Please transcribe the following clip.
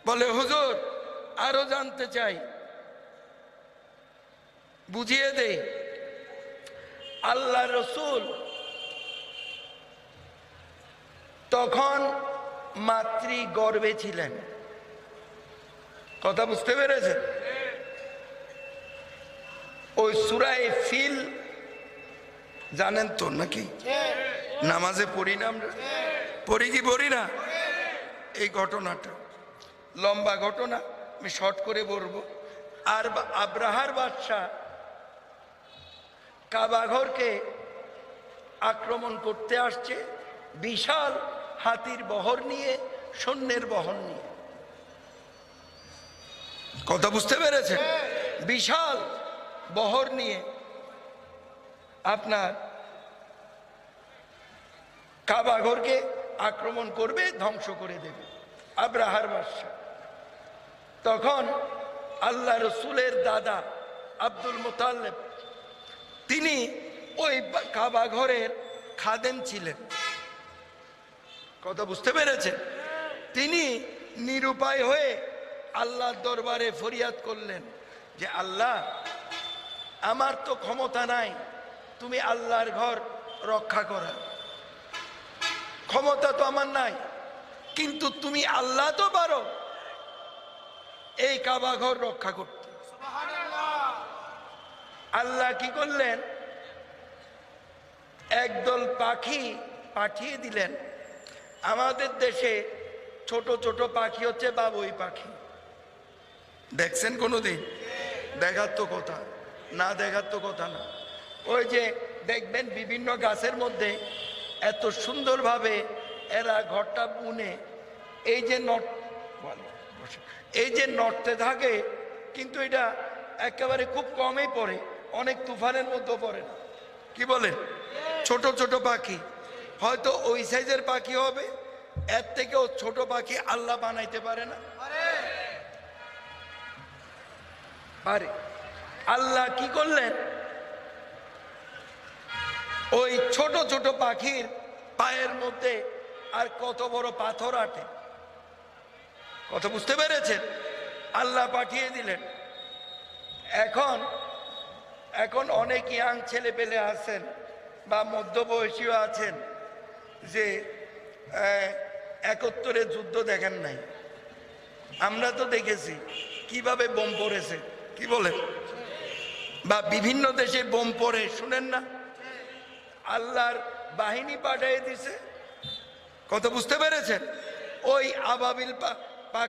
বলে হুজুর আরো জানতে চাই, বুঝিয়ে দে। আল্লাহ রসুল তখন মাতৃ গর্ভে ছিলেন। কথা বুঝতে পেরেছেন? ওই সূরা ফিল জানেন তো নাকি? নামাজে পড়ি না আমরা? পড়ি কি পড়ি না? এই ঘটনাটা লম্বা ঘটনা, আমি শর্ট করে বলবো। আর আব্রাহার বাদশা কাবাঘরকে আক্রমণ করতে আসছে বিশাল হাতির বহর নিয়ে, সৈন্যের বহর নিয়ে। কথা বুঝতে পেরেছে? বিশাল বহর নিয়ে আপনার কাবাঘরকে আক্রমণ করবে, ধ্বংস করে দেবে আব্রাহার বাদশা। তখন আল্লাহ রসুলের দাদা আব্দুল মুতাল্লিব তিনি ওই কাবাঘরের খাদেম ছিলেন। কথা বুঝতে পেরেছেন? তিনি নিরুপায় হয়ে আল্লাহর দরবারে ফরিয়াদ করলেন যে আল্লাহ, আমার তো ক্ষমতা নাই তুমি আল্লাহর ঘর রক্ষা করার, ক্ষমতা তো আমার নাই, কিন্তু তুমি আল্লাহ তো পারো এই কাবা ঘর রক্ষা করতে। আল্লাহ কি করলেন? একদল পাখি পাঠিয়ে দিলেন। আমাদের দেশে ছোট ছোট পাখি হচ্ছে বাবুই পাখি, দেখছেন কোনোদিন? দেখার তো কথা না, দেখার তো কথা না। ওই যে দেখবেন বিভিন্ন গাছের মধ্যে এত সুন্দরভাবে এরা ঘরটা বুনে, এই যে নড়তে থাকে, কিন্তু এটা একেবারে খুব কমই পড়ে, অনেক তুফানের মধ্যে পড়ে না। কি বলেন? ছোট ছোট পাখি, হয়তো ওই সাইজের পাখি হবে, এর থেকেও ছোট পাখি আল্লাহ বানাইতে পারে না? পারে। আল্লাহ কি করলেন? ওই ছোট ছোট পাখির পায়ের মধ্যে আর কত বড় পাথর আটে। কথা বুঝতে পেরেছেন? আল্লাহ পাঠিয়ে দিলেন। এখন অনেক ইয়াং ছেলে পেলে আছেন বা মধ্যবয়সীও আছেন যে 71-এর যুদ্ধ দেখেন নাই। আমরা তো দেখেছি কিভাবে বোম পড়েছে। কি বলেন? বা বিভিন্ন দেশে বোম পড়ে, শুনেন না? আল্লাহর বাহিনী পাঠিয়ে দিছে। কথা বুঝতে পেরেছেন? ওই আবাবিল